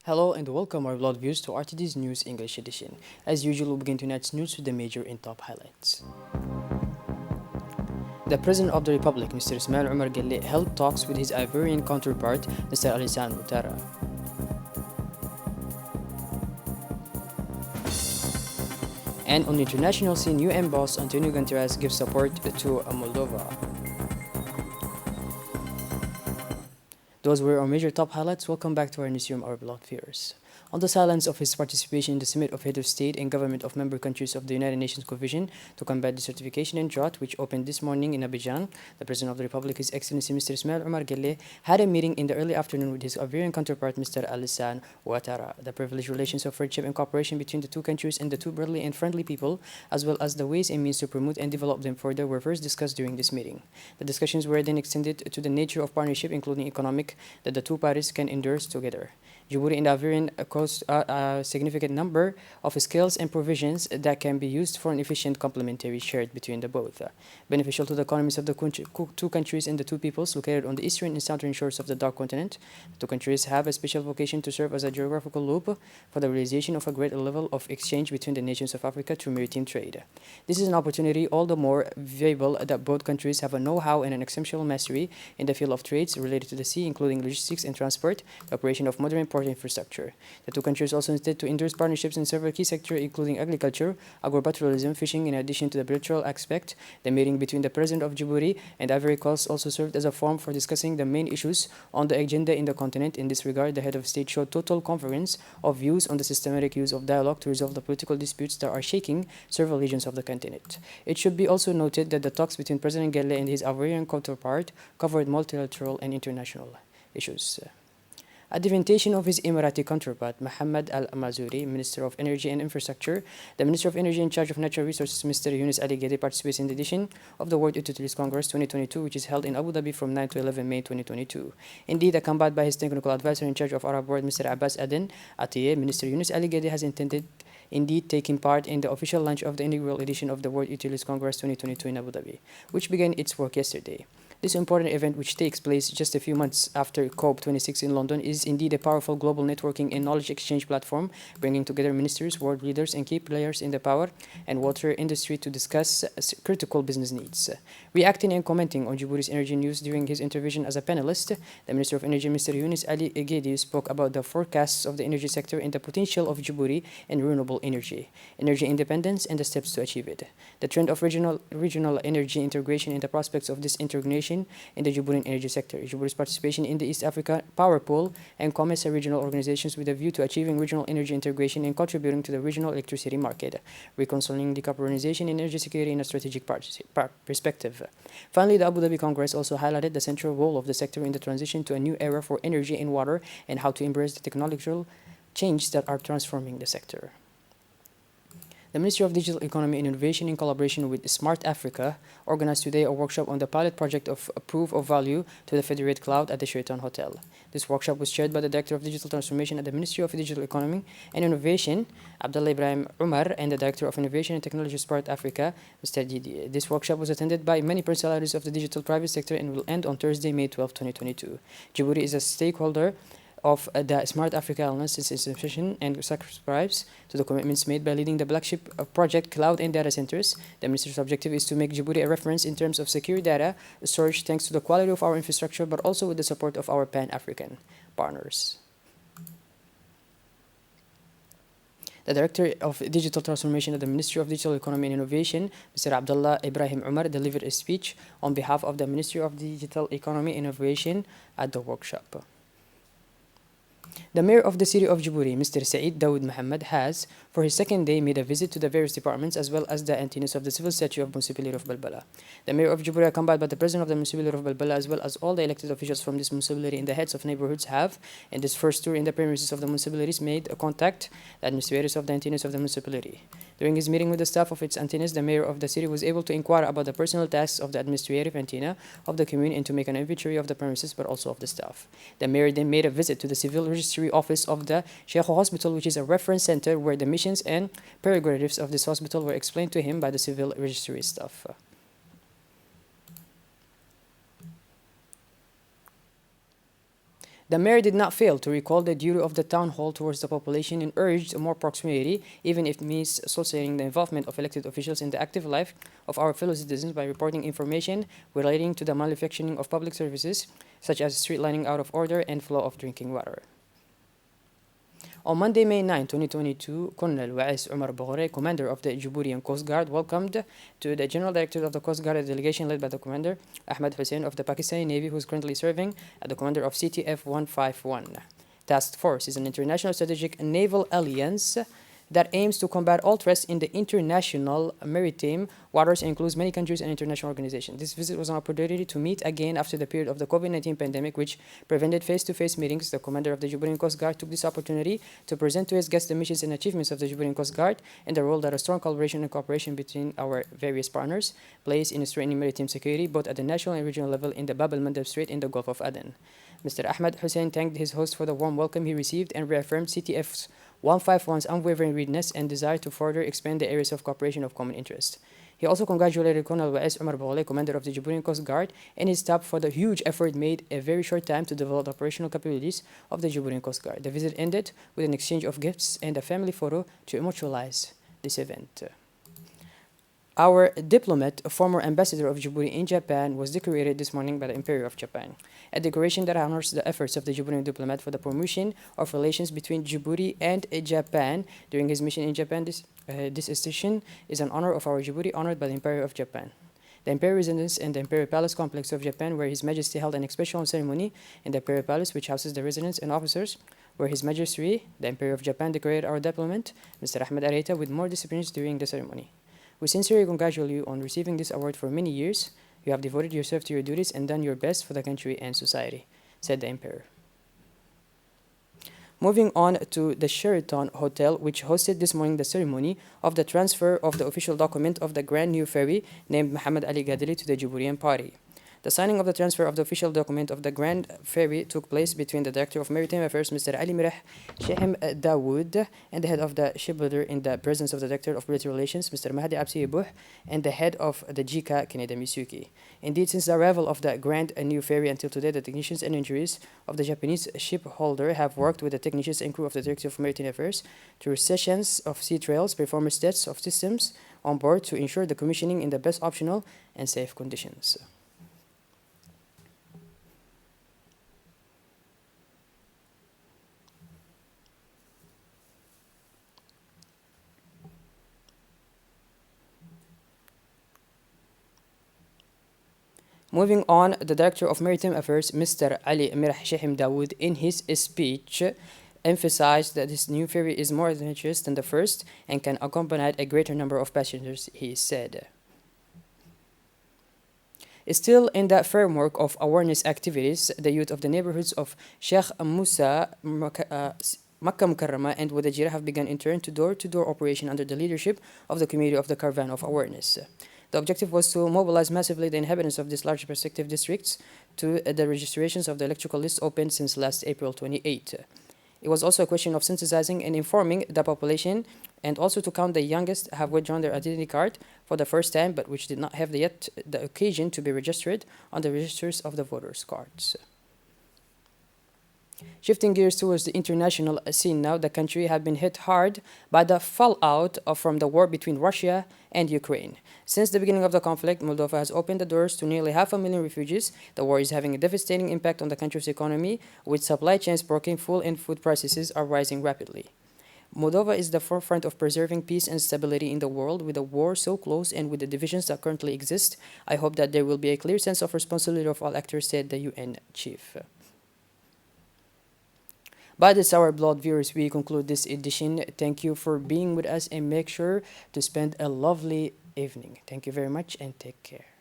Hello and welcome our beloved viewers to RTD's News English edition. As usual, we'll begin tonight's news with the major and top highlights. The President of the Republic, Mr. Ismail Omar Guelleh, held talks with his Ivorian counterpart, Mr. Alassane Ouattara. And on the international scene, UN boss Antonio Guterres gives support to Moldova. Those were our major top highlights. Welcome back to our newsroom, our beloved viewers. On the silence of his participation in the Summit of Head of State and Government of Member Countries of the United Nations Coalition to combat desertification and drought, which opened this morning in Abidjan, the President of the Republic, His Excellency Mr. Ismail Omar Guelleh, had a meeting in the early afternoon with his Ivorian counterpart, Mr. Alassane Ouattara. The privileged relations of friendship and cooperation between the two countries and the two brotherly and friendly people, as well as the ways and means to promote and develop them further, were first discussed during this meeting. The discussions were then extended to the nature of partnership, including economic, that the two parties can endorse together. Djibouti and Ivorian coast a significant number of skills and provisions that can be used for an efficient complementary shared between the both. Beneficial to the economies of the two countries and the two peoples located on the eastern and southern shores of the Dark Continent. The two countries have a special vocation to serve as a geographical loop for the realization of a greater level of exchange between the nations of Africa through maritime trade. This is an opportunity all the more valuable that both countries have a know-how and an exceptional mastery in the field of trades related to the sea, including logistics and transport, the operation of modern port infrastructure. The two countries also intend to endorse partnerships in several key sectors, including agriculture, agriculturalism, fishing. In addition to the bilateral aspect, the meeting between the President of Djibouti and Ivory Coast also served as a forum for discussing the main issues on the agenda in the continent. In this regard, the head of state showed total convergence of views on the systematic use of dialogue to resolve the political disputes that are shaking several regions of the continent. It should be also noted that the talks between President Guelleh and his Ivorian counterpart covered multilateral and international issues. At the invitation of his Emirati counterpart, Mohammed Al Mazuri, Minister of Energy and Infrastructure, the Minister of Energy in charge of Natural Resources, Mr. Yunus Ali Ghedi, participates in the edition of the World Utilities Congress 2022, which is held in Abu Dhabi from 9 to 11 May 2022. Indeed, accompanied by his technical advisor in charge of Arab Board, Mr. Abbas Aden Atiyeh, Minister Yunus Ali Ghedi has indeed taking part in the official launch of the inaugural edition of the World Utilities Congress 2022 in Abu Dhabi, which began its work yesterday. This important event, which takes place just a few months after COP26 in London, is indeed a powerful global networking and knowledge exchange platform, bringing together ministers, world leaders, and key players in the power and water industry to discuss critical business needs. Reacting and commenting on Djibouti's energy news during his intervention as a panelist, the Minister of Energy, Mr. Yunus Ali Ghedi, spoke about the forecasts of the energy sector and the potential of Djibouti in renewable energy independence, and the steps to achieve it. The trend of regional energy integration and the prospects of this integration in the Djiboutian energy sector, Djibouti's participation in the East Africa Power Pool, and COMESA regional organizations with a view to achieving regional energy integration and contributing to the regional electricity market, reconciling decarbonization and energy security in a strategic perspective. Finally, the Abu Dhabi Congress also highlighted the central role of the sector in the transition to a new era for energy and water and how to embrace the technological changes that are transforming the sector. The Ministry of Digital Economy and Innovation, in collaboration with Smart Africa, organized today a workshop on the pilot project of a proof of value to the Federate Cloud at the Sheraton Hotel. This workshop was chaired by the Director of Digital Transformation at the Ministry of Digital Economy and Innovation, Abdullah Ibrahim Umar, and the Director of Innovation and Technology Smart Africa, Mr. Didi. This workshop was attended by many personalities of the digital private sector and will end on Thursday, May 12, 2022. Djibouti is a stakeholder of the Smart Africa Alliance since its inception and subscribes to the commitments made by leading the flagship project Cloud and Data Centers. The Minister's objective is to make Djibouti a reference in terms of secure data storage thanks to the quality of our infrastructure, but also with the support of our Pan-African partners. The Director of Digital Transformation at the Ministry of Digital Economy and Innovation, Mr. Abdullah Ibrahim Umar, delivered a speech on behalf of the Ministry of Digital Economy and Innovation at the workshop. The Mayor of the City of Djibouti, Mr. Saeed Dawood Mohammed, has, for his second day, made a visit to the various departments as well as the antennas of the civil statue of Municipality of Balbala. The Mayor of Djibouti, accompanied by the President of the Municipality of Balbala, as well as all the elected officials from this municipality and the heads of neighborhoods, have, in this first tour in the premises of the municipalities, made a contact the administrators of the antennas of the municipality. During his meeting with the staff of its antennas, the Mayor of the city was able to inquire about the personal tasks of the administrative antenna of the commune and to make an inventory of the premises, but also of the staff. The Mayor then made a visit to the Civil Registry Office of the Sheikh Hospital, which is a reference center where the missions and prerogatives of this hospital were explained to him by the Civil Registry staff. The mayor did not fail to recall the duty of the town hall towards the population and urged more proximity, even if it means associating the involvement of elected officials in the active life of our fellow citizens by reporting information relating to the malfunctioning of public services, such as street lighting out of order and flow of drinking water. On Monday, May 9, 2022, Colonel Wa'is Umar Boghore, commander of the Djiboutian Coast Guard, welcomed to the General Director of the Coast Guard a delegation led by the Commander Ahmed Hussein of the Pakistani Navy, who is currently serving as the commander of CTF 151. Task Force is an international strategic naval alliance that aims to combat all threats in the international maritime waters and includes many countries and international organizations. This visit was an opportunity to meet again after the period of the COVID-19 pandemic, which prevented face-to-face meetings. The commander of the Jubilee Coast Guard took this opportunity to present to his guests the missions and achievements of the Jubilee Coast Guard and the role that a strong collaboration and cooperation between our various partners plays in strengthening maritime security, both at the national and regional level in the Bab el-Mandeb Strait in the Gulf of Aden. Mr. Ahmed Hussein thanked his host for the warm welcome he received and reaffirmed CTF's 151's unwavering readiness and desire to further expand the areas of cooperation of common interest. He also congratulated Colonel Wa'is Umar Boghole, commander of the Djiboutian Coast Guard, and his staff for the huge effort made in a very short time to develop the operational capabilities of the Djiboutian Coast Guard. The visit ended with an exchange of gifts and a family photo to immortalize this event. Our diplomat, a former ambassador of Djibouti in Japan, was decorated this morning by the Emperor of Japan, a decoration that honors the efforts of the Djiboutian diplomat for the promotion of relations between Djibouti and Japan during his mission in Japan. This station is an honor of our Djibouti, honored by the Emperor of Japan. The Imperial Residence and the Imperial Palace complex of Japan, where His Majesty held an special ceremony in the Imperial Palace, which houses the residents and officers, where His Majesty, the Emperor of Japan, decorated our diplomat, Mr. Ahmed Areta, with more disciplines during the ceremony. We sincerely congratulate you on receiving this award for many years. You have devoted yourself to your duties and done your best for the country and society, said the Emperor. Moving on to the Sheraton Hotel, which hosted this morning the ceremony of the transfer of the official document of the grand new ferry named Muhammad Ali Gadiri to the Djiboutian party. The signing of the transfer of the official document of the Grand Ferry took place between the Director of Maritime Affairs, Mr. Ali Mirah Shehem Dawood, and the head of the shipbuilder in the presence of the Director of Military Relations, Mr. Mahdi Absi Buh, and the head of the JICA, Kaneda Misuki. Indeed, since the arrival of the Grand New Ferry until today, the technicians and engineers of the Japanese shipholder have worked with the technicians and crew of the Director of Maritime Affairs through sessions of sea trials, performance tests of systems on board to ensure the commissioning in the best optional and safe conditions. Moving on, the Director of Maritime Affairs, Mr. Ali Mirah Shehem Dawood, in his speech, emphasized that this new ferry is more adventurous than the first and can accommodate a greater number of passengers, he said. Still in the framework of awareness activities, the youth of the neighborhoods of Sheikh Musa, Makkah Mukarrama and Wadajira have begun in turn to door-to-door operation under the leadership of the Committee of the Caravan of Awareness. The objective was to mobilize massively the inhabitants of these large prospective districts to the registrations of the electoral list opened since last April 28. It was also a question of sensitizing and informing the population, and also to count the youngest have withdrawn their identity card for the first time, but which did not have yet the occasion to be registered on the registers of the voters' cards. Shifting gears towards the international scene now, the country has been hit hard by the fallout from the war between Russia and Ukraine. Since the beginning of the conflict, Moldova has opened the doors to nearly 500,000 refugees. The war is having a devastating impact on the country's economy, with supply chains broken, fuel and food prices are rising rapidly. Moldova is the forefront of preserving peace and stability in the world. With the war so close and with the divisions that currently exist, I hope that there will be a clear sense of responsibility of all actors, said the UN chief. By this, our blood viewers, we conclude this edition. Thank you for being with us and make sure to spend a lovely evening. Thank you very much and take care.